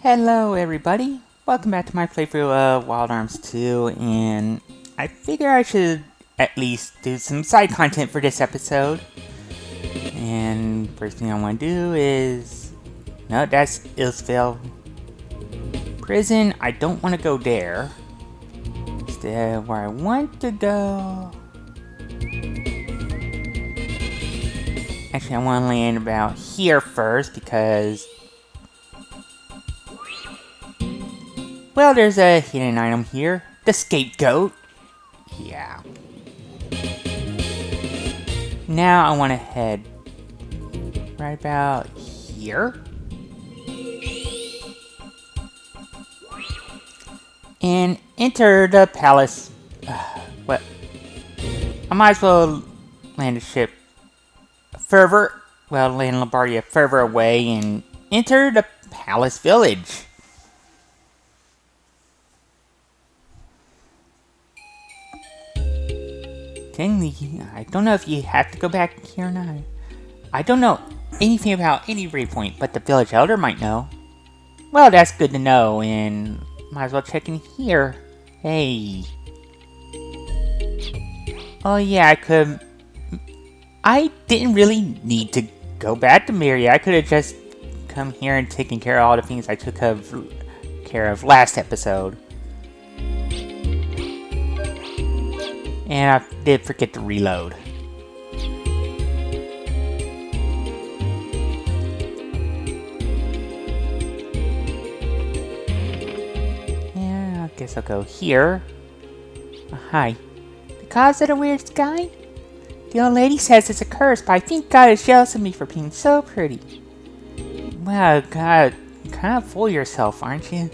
Hello everybody, welcome back to my playthrough of Wild Arms 2, and I figure I should at least do some side content for this episode. And first thing I want to do is... no, that's Ilsville Prison. I don't want to go there. Instead, where I want to go... actually, I want to land about here first because... well, there's a hidden item here. The scapegoat. Yeah. Now I want to head right about here. And enter the palace. What? I might as well land a ship further. Well, land Lombardia further away and enter the palace village. I don't know if you have to go back here or not. I don't know anything about any waypoint, but the village elder might know. Well, that's good to know, and might as well check in here. Hey. Oh yeah, I didn't really need to go back to Maria. I could have just come here and taken care of all the things I took care of last episode. And I did forget to reload. Yeah, I guess I'll go here. Hi. Because of the weird sky? The old lady says it's a curse, but I think God is jealous of me for being so pretty. Well, God, you kind of fool yourself, aren't you?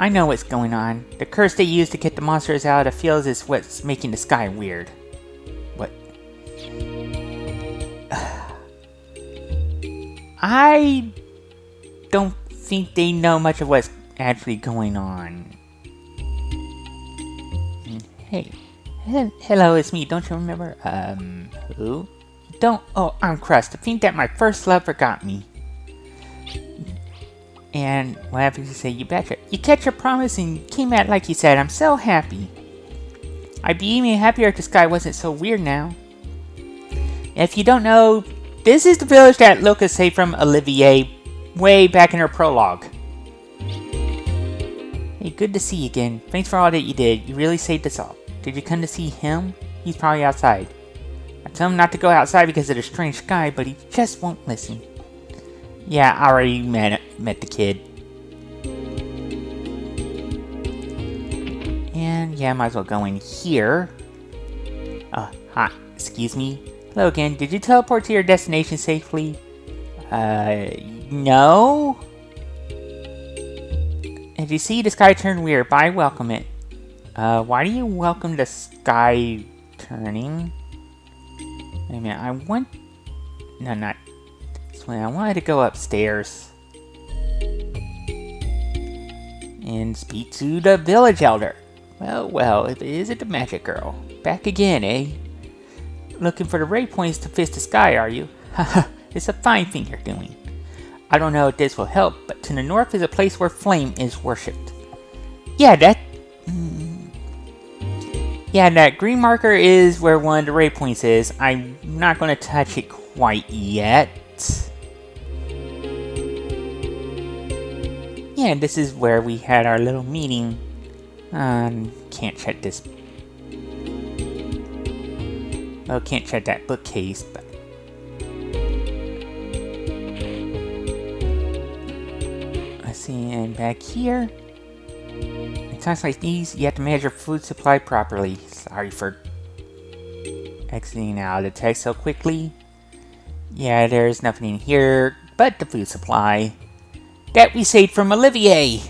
I know what's going on. The curse they use to get the monsters out of the fields is what's making the sky weird. What? I don't think they know much of what's actually going on. Hey. Hello, it's me. Don't you remember? Who? Don't... oh, I'm crushed. To think that my first love forgot me. And what happens to say, you betcha. You kept your promise and came out like you said. I'm so happy. I'd be even happier if the sky wasn't so weird now. If you don't know, this is the village that Lucas saved from Olivier way back in her prologue. Hey, good to see you again. Thanks for all that you did. You really saved us all. Did you come to see him? He's probably outside. I told him not to go outside because of the strange sky, but he just won't listen. Yeah, I already met the kid. And yeah, might as well go in here. Hi, excuse me. Hello again, did you teleport to your destination safely? No? As you see, the sky turned weird, but I welcome it. Why do you welcome the sky turning? Wait a minute, I want... no, not... I wanted to go upstairs and speak to the village elder. Well, if it isn't the magic girl. Back again, eh? Looking for the ray points to fix the sky, are you? Haha, it's a fine thing you're doing. I don't know if this will help, but to the north is a place where flame is worshipped. Yeah, that green marker is where one of the ray points is. I'm not going to touch it quite yet. Yeah, this is where we had our little meeting. Can't check this. Well, can't check that bookcase, but... let's see, and back here... in times like these, you have to manage your food supply properly. Sorry for exiting out of the text so quickly. Yeah, there's nothing in here but the food supply that we saved from Olivier.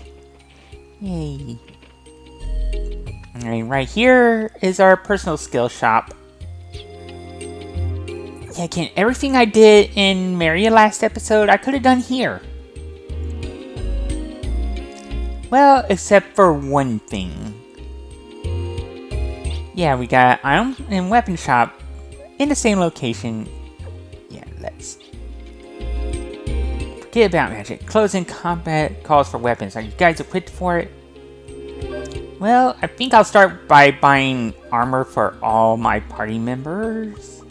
Yay. Alright, right here is our personal skill shop. Yeah, again, everything I did in Maria last episode, I could have done here. Well, except for one thing. Yeah, we got item and weapon shop in the same location. Yeah, let's Forget about magic. Close-in combat calls for weapons. Are you guys equipped for it? Well, I think I'll start by buying armor for all my party members.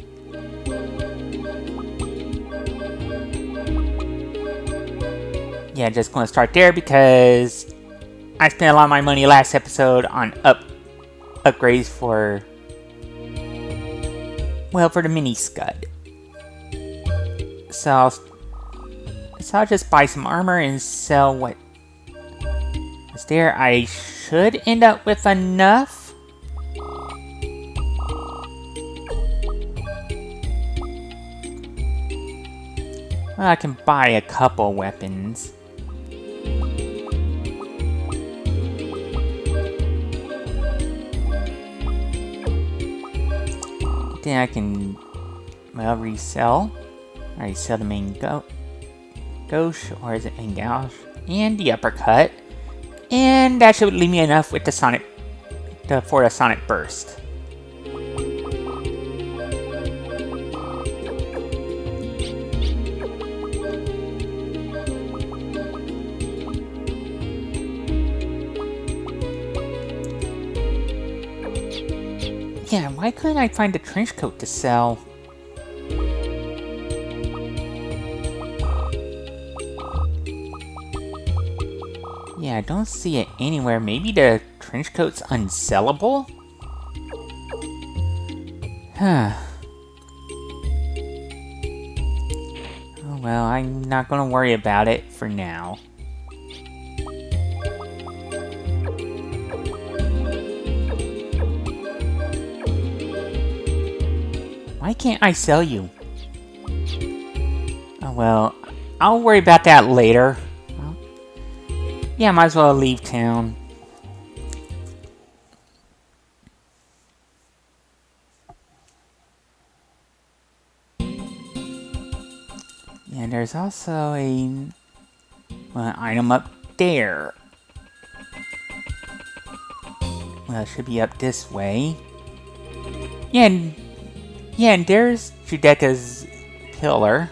Yeah, just going to start there because I spent a lot of my money last episode on upgrades for, well, for the mini Scud. So I'll just buy some armor and sell what is there. I should end up with enough. Well, I can buy a couple weapons. Then I can, well, resell. I resell the main gauche, or is it main gouge? And the uppercut. And that should leave me enough with the Sonic, for the Sonic Burst. Yeah, why couldn't I find a trench coat to sell? Yeah, I don't see it anywhere. Maybe the trench coat's unsellable? Huh. Oh well, I'm not gonna worry about it for now. Why can't I sell you? Oh well, I'll worry about that later. Well, yeah, might as well leave town. And there's also an item up there. Well, it should be up this way. Yeah, and there's Judeka's pillar.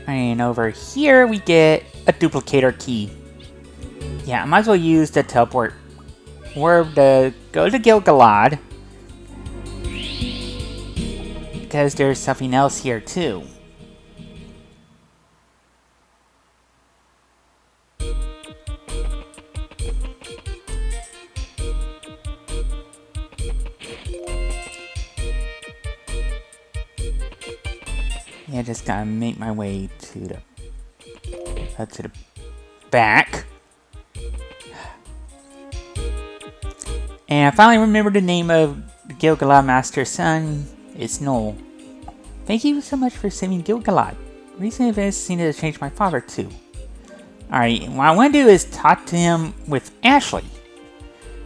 And over here we get a duplicator key. Yeah, I might as well use the teleport orb to go to Gil-galad. Because there's something else here too. Yeah, just gotta make my way to the back. And I finally remembered the name of Gil-galad Master's son. It's Noel. Thank you so much for saving Gil-galad. Recent events seem to have changed my father too. Alright, what I want to do is talk to him with Ashley.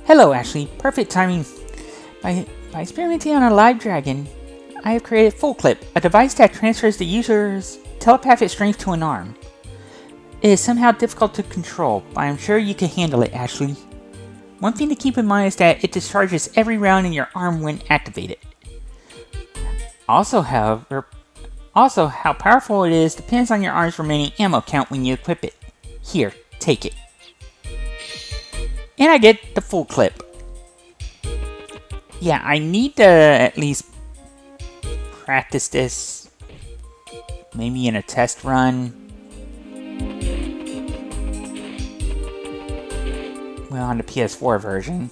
Hello Ashley, perfect timing. By experimenting on a live dragon, I have created Full Clip, a device that transfers the user's telepathic strength to an arm. It is somehow difficult to control, but I'm sure you can handle it, Ashley. One thing to keep in mind is that it discharges every round in your arm when activated. Also, how powerful it is depends on your arm's remaining ammo count when you equip it. Here, take it. And I get the Full Clip. Yeah, I need to at least practice this, maybe in a test run. Well, on the PS4 version.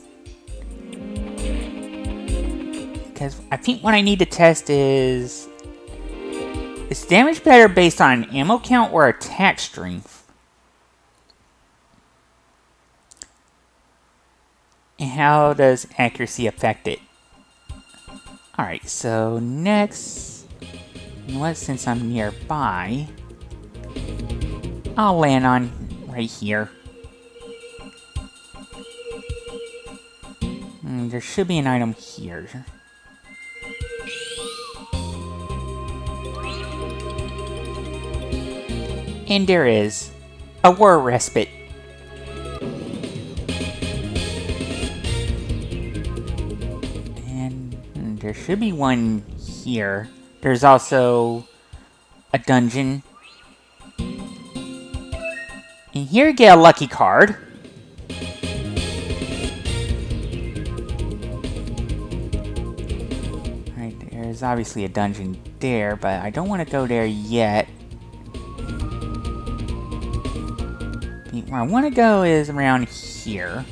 Because I think what I need to test is damage better based on ammo count or attack strength? And how does accuracy affect it? Alright, so next, you know what, since I'm nearby, I'll land on right here. There should be an item here. And there is a war respite. should be one here. There's also a dungeon. And here you get a lucky card. Right, there's obviously a dungeon there, but I don't want to go there yet. Where I want to go is around here.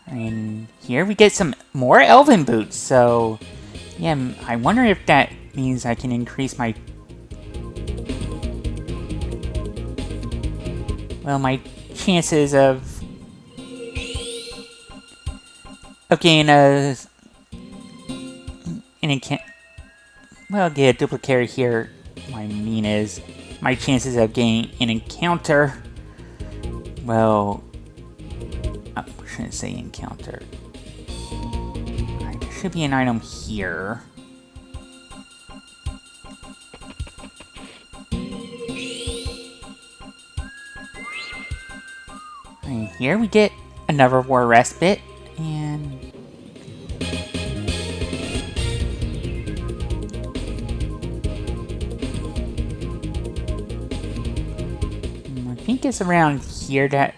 And here we get some more elven boots, so yeah, I wonder if that means I can increase my... well, my chances of getting an encounter... well, get a duplicate here. What I mean is, my chances of getting an encounter... well... I shouldn't say encounter. Right, there should be an item here. And here we get another war respite, and I think it's around here that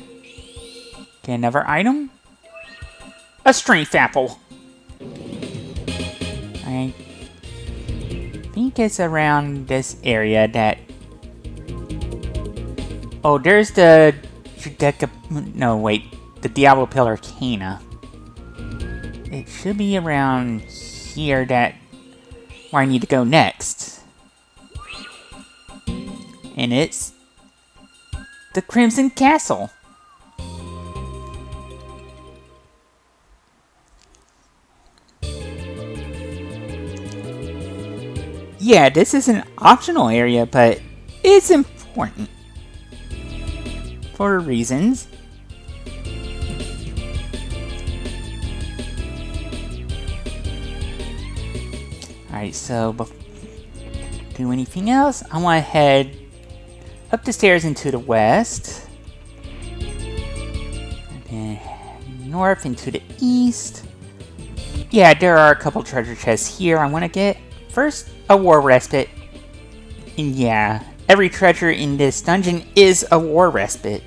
get another item. A strength apple. I think it's around this area that... oh, there's the no, wait. The Diablo Pill Arcana. It should be around here that... where I need to go next. And it's... the Crimson Castle. Yeah, this is an optional area, but it's important. For reasons. Alright, so before do anything else, I want to head up the stairs into the west. And then north into the east. Yeah, there are a couple treasure chests here I want to get. First, a war respite. And yeah, every treasure in this dungeon is a war respite.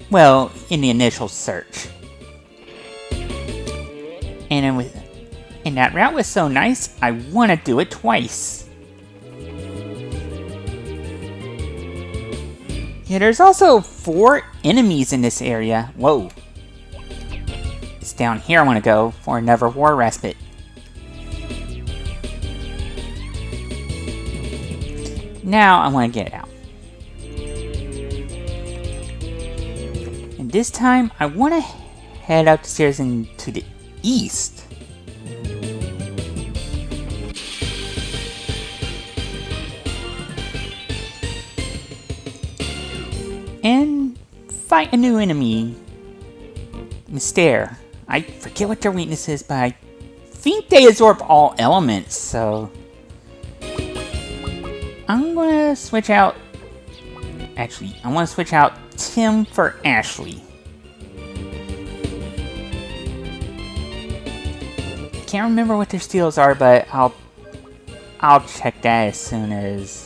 Well, in the initial search. And that route was so nice, I want to do it twice. Yeah, there's also 4 enemies in this area. Whoa. It's down here I want to go for another war respite. Now I want to get out. And this time I want to head up the stairs into the east. And fight a new enemy. Mystere. I forget what their weakness is, but I think they absorb all elements, so... I'm gonna switch out... actually, I want to switch out Tim for Ashley. Can't remember what their steals are, but I'll check that as soon as...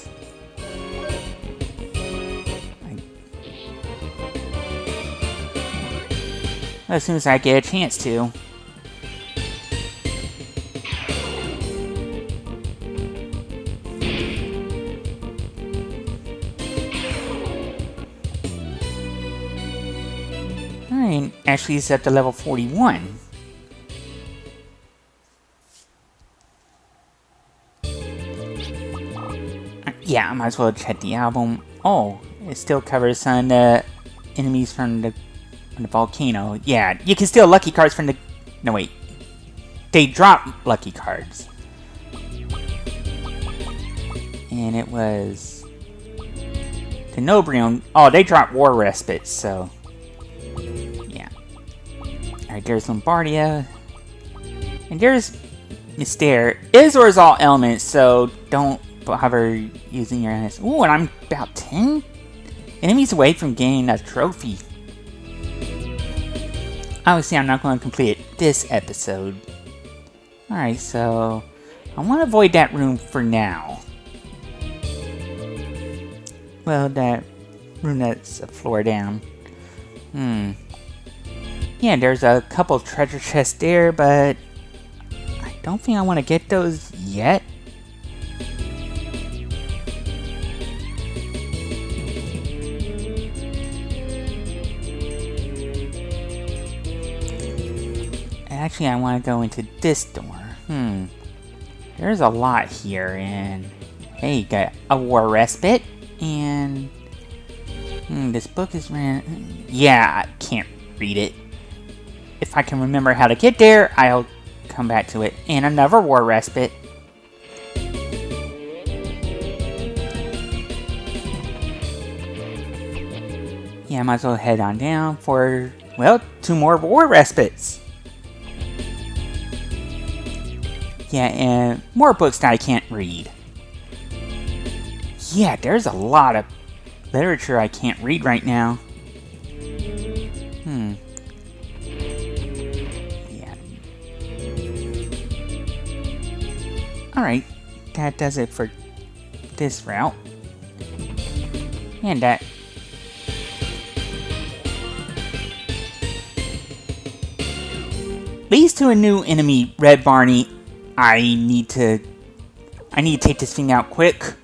I get a chance to. Alright, Ashley's at the level 41. Yeah, I might as well check the album. Oh, it still covers some of the enemies from the volcano. Yeah, you can steal lucky cards from the... no, wait. They drop lucky cards. And it was... the Nobrion. Oh, they drop War Respite, so... yeah. Alright, there's Lombardia. And there's Mystere. Izor is all elements, so don't bother using your hands. Ooh, and I'm about 10 enemies away from getting a trophy. obviously I'm not going to complete it this episode. Alright, so I want to avoid that room for now. Well, that room that's a floor down. Yeah, there's a couple treasure chests there, but I don't think I want to get those yet. Actually, I want to go into this door. There's a lot here, and hey, you got a war respite, and this book is yeah, I can't read it. If I can remember how to get there, I'll come back to it. And another war respite. Yeah, I might as well head on down for, well, 2 more war respites. Yeah, and more books that I can't read. Yeah, there's a lot of literature I can't read right now. Yeah. Alright, that does it for this route. And that leads to a new enemy, Red Barney. I need to take this thing out quick.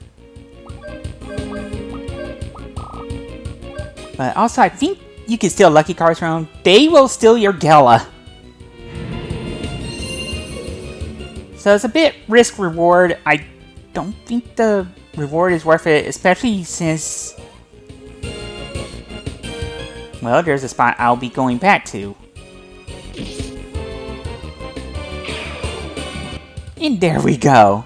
But also, I think you can steal lucky cards from them. They will steal your Gala. So it's a bit risk-reward. I don't think the reward is worth it, especially since, well, there's a spot I'll be going back to. And there we go.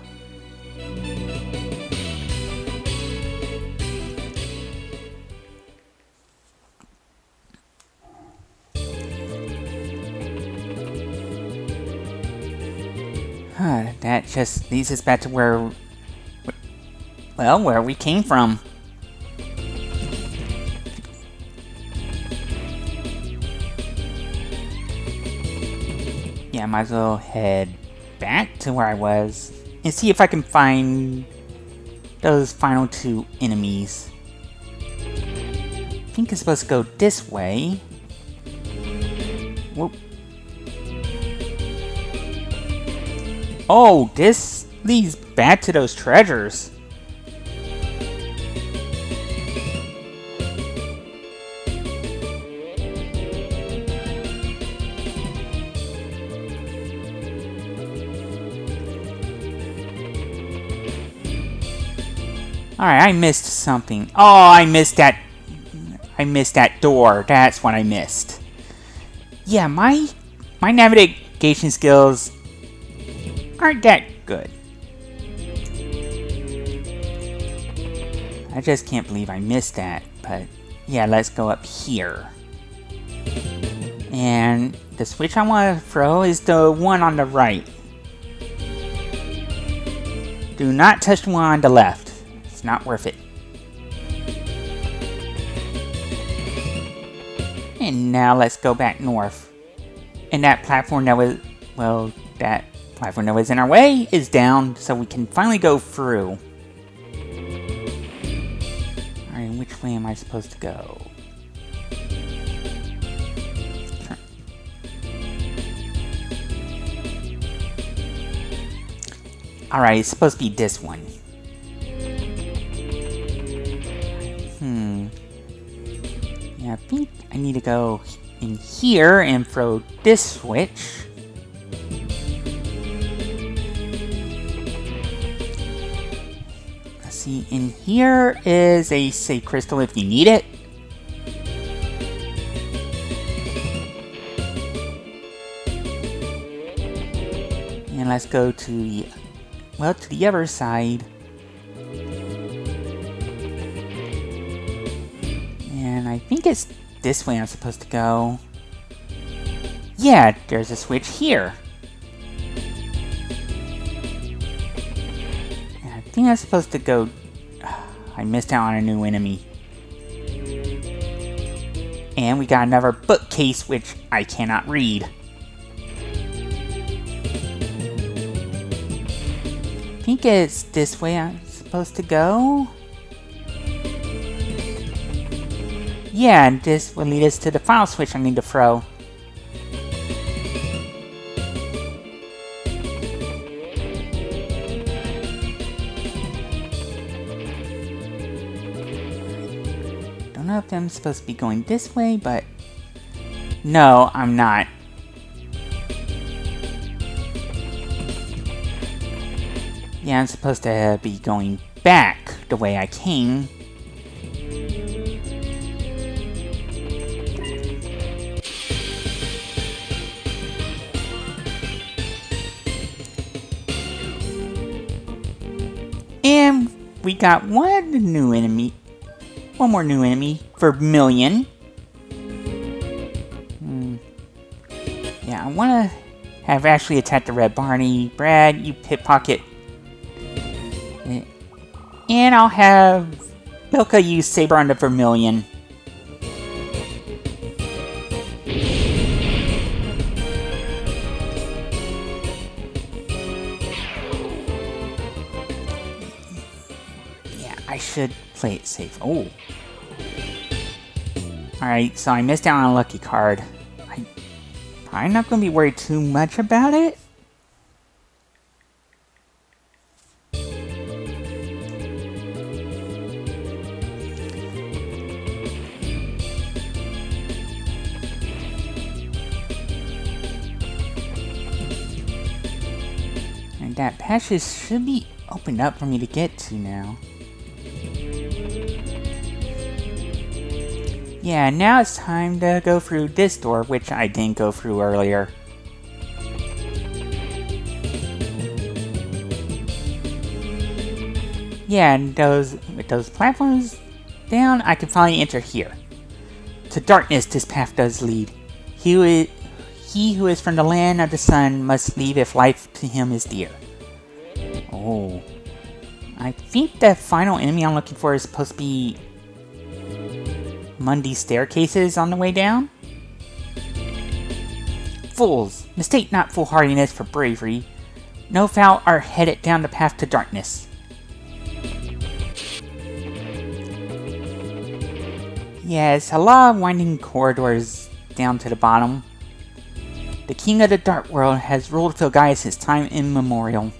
That just leads us back to where we came from. Yeah, I might as well head back to where I was and see if I can find those final 2 enemies. I think it's supposed to go this way. Whoop. Oh, this leads back to those treasures. Alright, I missed something. Oh, I missed that door. That's what I missed. Yeah, my navigation skills aren't that good. I just can't believe I missed that. But yeah, let's go up here. And the switch I want to throw is the one on the right. Do not touch the one on the left. It's not worth it. And now let's go back north. And that platform that was, well, that platform that was in our way is down, so we can finally go through. Alright, which way am I supposed to go? Alright, it's supposed to be this one. Yeah, I think I need to go in here and throw this switch. Let's see, in here is a safe crystal if you need it. And let's go to the, well, to the other side. And I think it's this way I'm supposed to go. Yeah, there's a switch here. And I think I'm supposed to go... I missed out on a new enemy. And we got another bookcase, which I cannot read. I think it's this way I'm supposed to go. Yeah, and this will lead us to the final switch I need to throw. Don't know if I'm supposed to be going this way, but no, I'm not. Yeah, I'm supposed to be going back the way I came. And we got one more new enemy, Vermilion. Yeah, I want to have Ashley attack the Red Barney. Brad, you pickpocket. And I'll have Milka use Saber on the Vermilion. Yeah, I should play it safe. Oh. Alright, so I missed out on a lucky card. I'm probably not going to be worried too much about it. And that passage should be opened up for me to get to now. Yeah, now it's time to go through this door, which I didn't go through earlier. Yeah, and with those platforms down, I can finally enter here. To darkness this path does lead. He who is from the land of the sun must leave if life to him is dear. Oh. I think the final enemy I'm looking for is supposed to be Mundy's staircases on the way down? Fools! Mistake not foolhardiness for bravery. No foul are headed down the path to darkness. Yes, a lot of winding corridors down to the bottom. The king of the dark world has ruled Filgaia since time immemorial.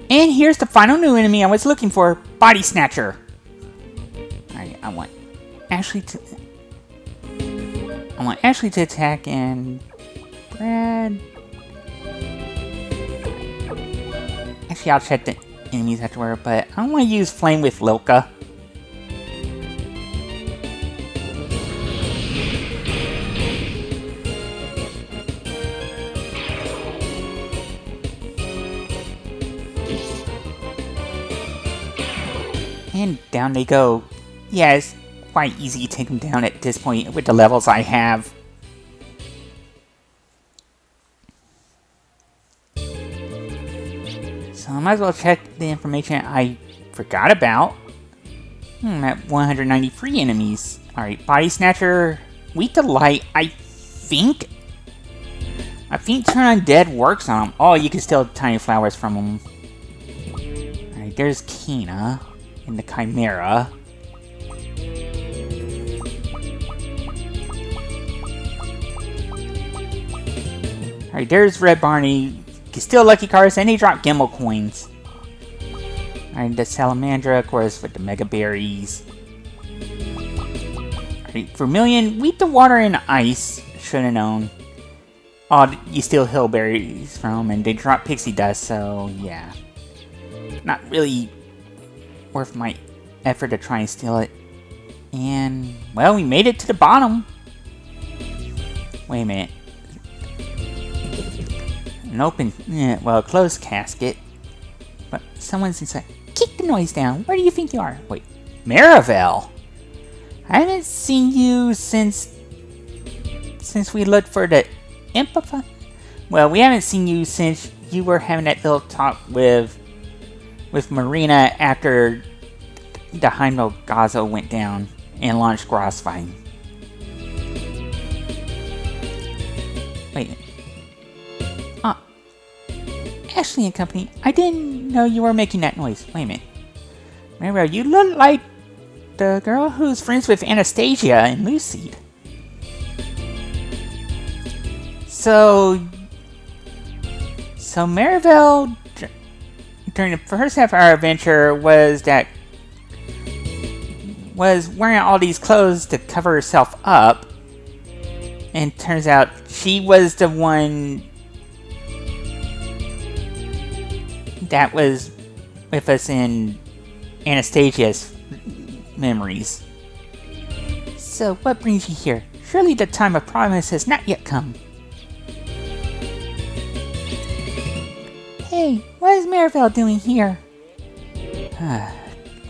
And here's the final new enemy I was looking for, Body Snatcher. Alright, I want Ashley to attack and Brad. Actually, I'll check the enemies afterward, but I want to use Flame with Lilka. And down they go. Yeah, it's quite easy to take them down at this point with the levels I have. So I might as well check the information I forgot about. At 193 enemies. Alright, Body Snatcher, Weak to Light, I think Turn Undead works on them. Oh, you can steal tiny flowers from them. Alright, there's Kina and the Chimera. Alright, there's Red Barney. You can steal lucky cards and they drop Gimbal coins. Alright, the Salamandra, of course, with the Mega Berries. Alright, Vermilion, Weak to Water and Ice. Should've known. Oh, you steal Hillberries from them and they drop Pixie Dust, so yeah. Not really worth my effort to try and steal it. And, well, we made it to the bottom. Wait a minute. An open, well, closed casket. But someone's inside. Keep the noise down. Where do you think you are? Wait, Marivel. I haven't seen you since we looked for the Well, we haven't seen you since you were having that little talk with Marina after the Heimdall Gazo went down and launched Crossfire. Wait. Ashley and company, I didn't know you were making that noise. Wait a minute. Remember, you look like the girl who's friends with Anastasia and Lucy. So Maribel, during the first half of our adventure, was wearing all these clothes to cover herself up, and turns out she was the one that was with us in Anastasia's memories. So what brings you here? Surely the time of promise has not yet come. Hey, what is Maribel doing here? I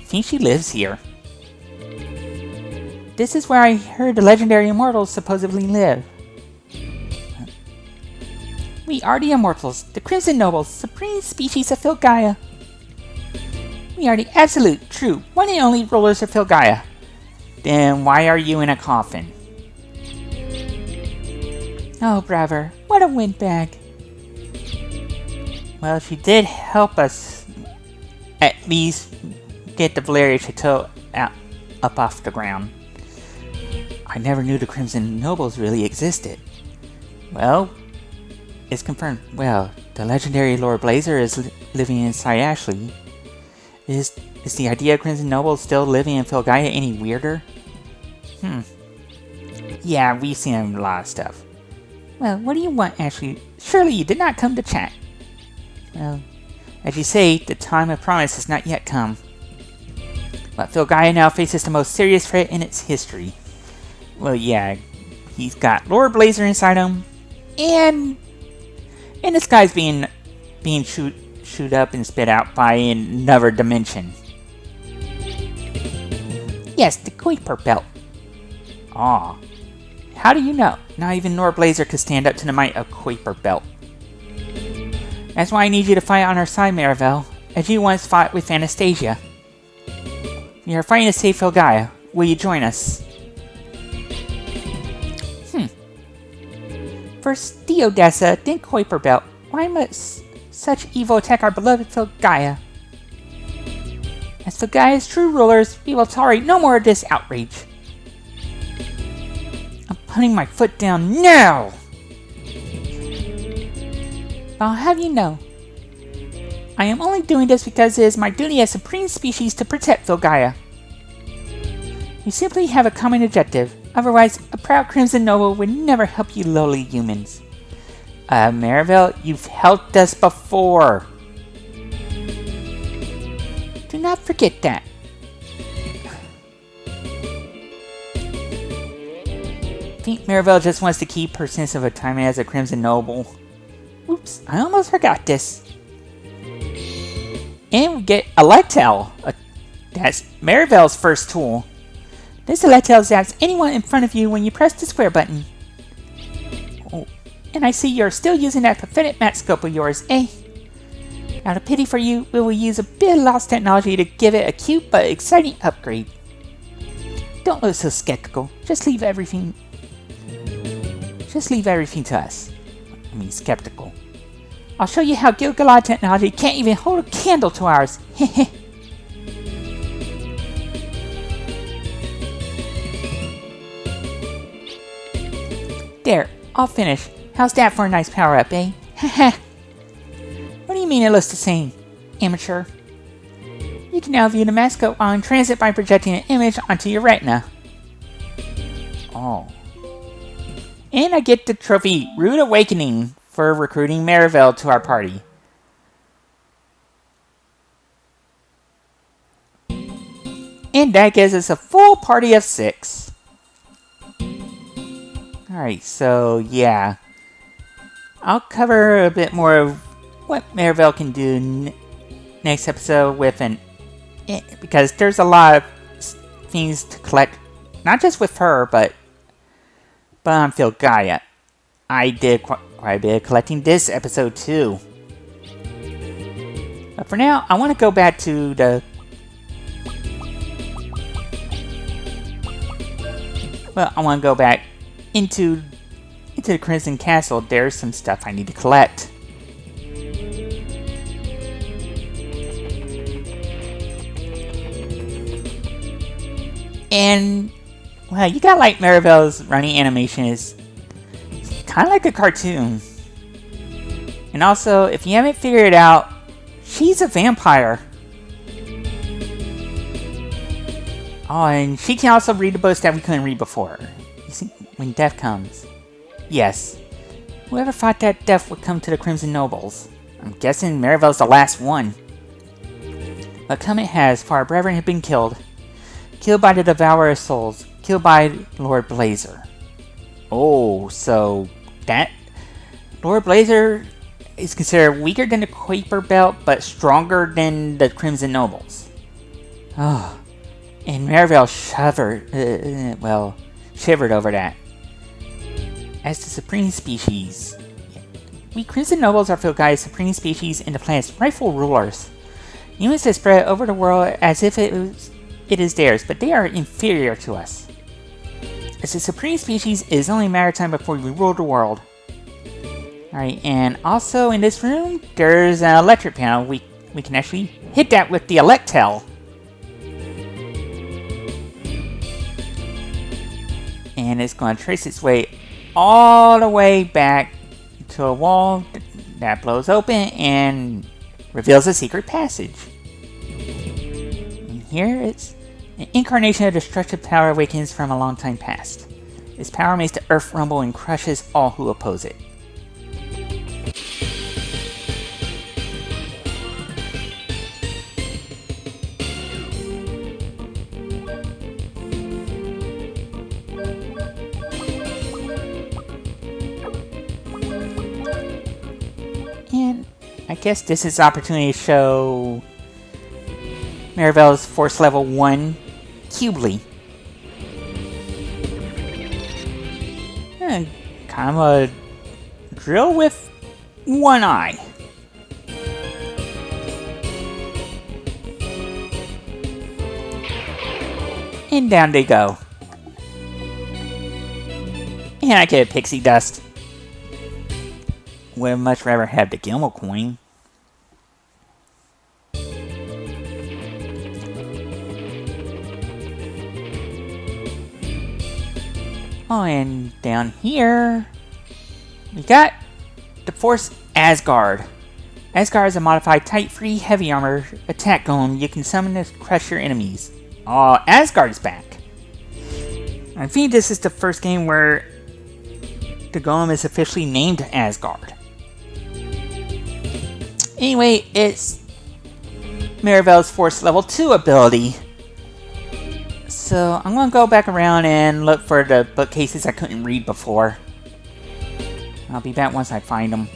think she lives here. This is where I heard the legendary immortals supposedly live. We are the immortals, the Crimson Nobles, supreme species of Filgaia. We are the absolute, true, one and only rulers of Filgaia. Then why are you in a coffin? Oh, Braver, what a windbag. Well, she did help us at least get the Valeria Chateau up off the ground. I never knew the Crimson Nobles really existed. Well, it's confirmed. Well, the legendary Lord Blazer is living inside Ashley. Is the idea of Crimson Nobles still living in Filgaia any weirder? Yeah, we've seen a lot of stuff. Well, what do you want, Ashley? Surely you did not come to chat. Well, as you say, the time of promise has not yet come. But Filgaia now faces the most serious threat in its history. Well, yeah, he's got Lord Blazer inside him, and this guy's being shoot up and spit out by another dimension. Yes, the Kuiper Belt. Aw. How do you know? Not even Lord Blazer could stand up to the might of Kuiper Belt. That's why I need you to fight on our side, Maribel, as you once fought with Anastasia. We are fighting to save Filgaia. Will you join us? First Theodessa, then Kuiper Belt. Why must such evil attack our beloved Filgaia? As Filgaia's true rulers, we will tolerate no more of this outrage. I'm putting my foot down now! I'll have you know, I am only doing this because it is my duty as supreme species to protect Filgaia. We simply have a common objective, otherwise a proud Crimson Noble would never help you lowly humans. Maribel, you've helped us before. Do not forget that. I think Maribel just wants to keep her sense of autonomy as a Crimson Noble. Oops, I almost forgot this. And we get Electel. That's Maribel's first tool. This Electel zaps anyone in front of you when you press the square button. Oh, and I see you're still using that pathetic mat scope of yours, eh? Out of pity for you, we will use a bit of lost technology to give it a cute but exciting upgrade. Don't look so skeptical. Just leave everything to us. I mean, skeptical. I'll show you how Gil-galad technology can't even hold a candle to ours. Heh. There, all finished. How's that for a nice power-up, eh? Haha. What do you mean it looks the same, amateur? You can now view the mascot while in transit by projecting an image onto your retina. Oh. And I get the trophy Rude Awakening for recruiting Maribel to our party. And that gives us a full party of 6. Alright, so yeah. I'll cover a bit more of what Maribel can do next episode with because there's a lot of things to collect, not just with her, but on Filgaia. I did quite a bit of collecting this episode too. But for now, I want to go back to the... Well, I want to go back into the Crimson Castle. There's some stuff I need to collect. And, well, you got like Maribel's running animation is kind of like a cartoon. And also, if you haven't figured it out, she's a vampire. Oh, and she can also read the books that we couldn't read before. You see, when death comes. Yes. Whoever thought that death would come to the Crimson Nobles? I'm guessing Maribel's the last one. But come it has, for our brethren have been killed. Killed by the Devourer of Souls. Killed by Lord Blazer. Oh, so that... Lord Blazer is considered weaker than the Quaper Belt, but stronger than the Crimson Nobles. Oh, and Maribel shivered over that. As the Supreme Species, we Crimson Nobles are felt as Supreme Species and the planet's rightful rulers. Humans have spread over the world as if it is theirs, but they are inferior to us. As the Supreme Species, it is only a matter of time before we rule the world. Alright, and also in this room, there's an electric panel. We can actually hit that with the Electel. And it's going to trace its way all the way back to a wall that blows open and reveals a secret passage. And here it's an incarnation of destructive power awakens from a long time past. Its power makes the earth rumble and crushes all who oppose it. And I guess this is an opportunity to show Maribel's Force Level 1 Cubely. And kind of a drill with one eye. And down they go. And I get a pixie dust. Would much rather have the Gilmo coin. Oh, and down here, we got the Force Asgard. Asgard is a modified Type-3 heavy armor attack golem you can summon to crush your enemies. Oh, Asgard is back. I think this is the first game where the golem is officially named Asgard. Anyway, it's Maribel's Force Level 2 ability. So I'm going to go back around and look for the bookcases I couldn't read before. I'll be back once I find them.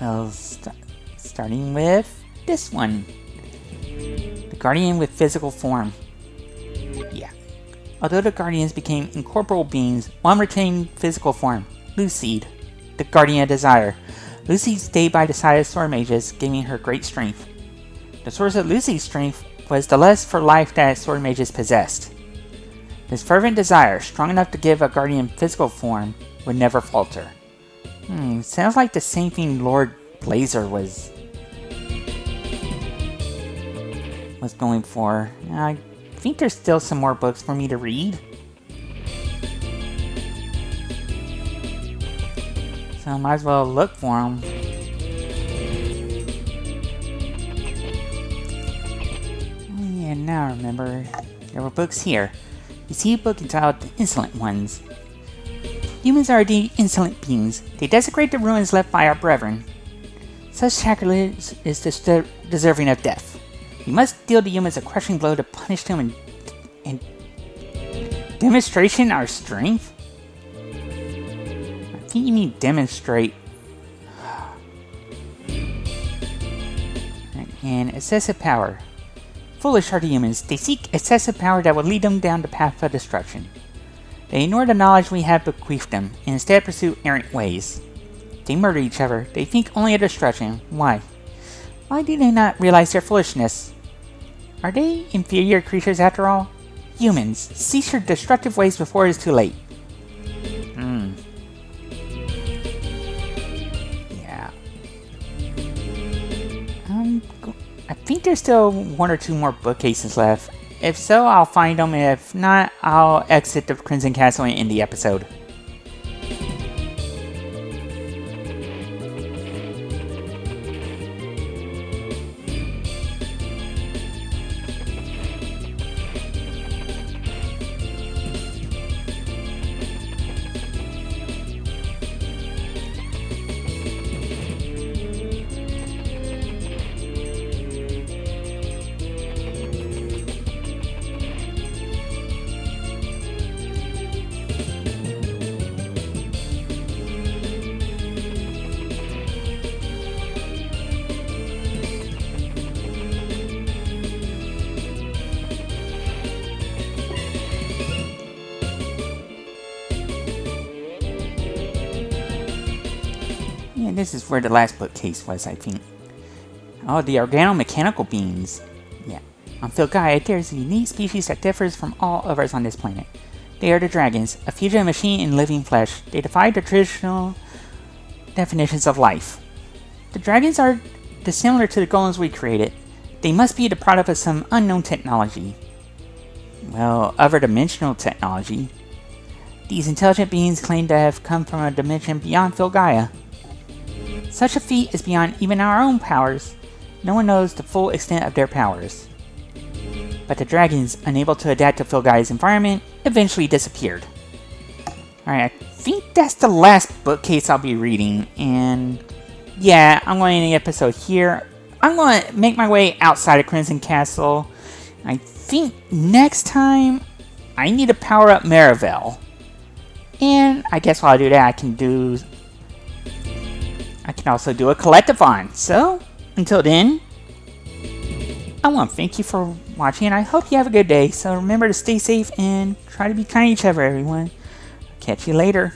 Well, starting with this one. The Guardian with physical form. Yeah. Although the Guardians became incorporeal beings, one retained physical form. Lucide, the Guardian of Desire. Lucide stayed by the side of sword mages, giving her great strength. The source of Lucide's strength was the lust for life that sword mages possessed. This fervent desire, strong enough to give a Guardian physical form, would never falter. Sounds like the same thing Lord Blazer was going for. I think there's still some more books for me to read. So I might as well look for them. Oh yeah, now I remember. There were books here. You see a book entitled The Insolent Ones. Humans are indeed insolent beings. They desecrate the ruins left by our brethren. Such sacrilege is deserving of death. We must deal the humans a crushing blow to punish them and demonstration our strength? I think you mean demonstrate and excessive power. Foolish are the humans. They seek excessive power that will lead them down the path of destruction. They ignore the knowledge we have bequeathed them, and instead pursue errant ways. They murder each other. They think only of destruction. Why? Why do they not realize their foolishness? Are they inferior creatures after all? Humans, cease your destructive ways before it is too late. Yeah. I think there's still one or two more bookcases left. If so, I'll find them. If not, I'll exit the Crimson Castle and end the episode. Yeah, this is where the last bookcase was, I think. Oh, the organo-mechanical beings. Yeah. On Filgaia, there's a unique species that differs from all others on this planet. They are the dragons, a fusion of machine and living flesh. They defy the traditional definitions of life. The dragons are dissimilar to the golems we created. They must be the product of some unknown technology. Well, other dimensional technology. These intelligent beings claim to have come from a dimension beyond Filgaia. Such a feat is beyond even our own powers. No one knows the full extent of their powers. But the dragons, unable to adapt to Filgaia's environment, eventually disappeared. Alright, I think that's the last bookcase I'll be reading, and yeah, I'm going to end the episode here. I'm going to make my way outside of Crimson Castle. I think next time I need to power up Marivel. And I guess while I do that, I can also do a collectathon. So, until then, I want to thank you for watching, and I hope you have a good day. So remember to stay safe and try to be kind to each other, everyone. Catch you later.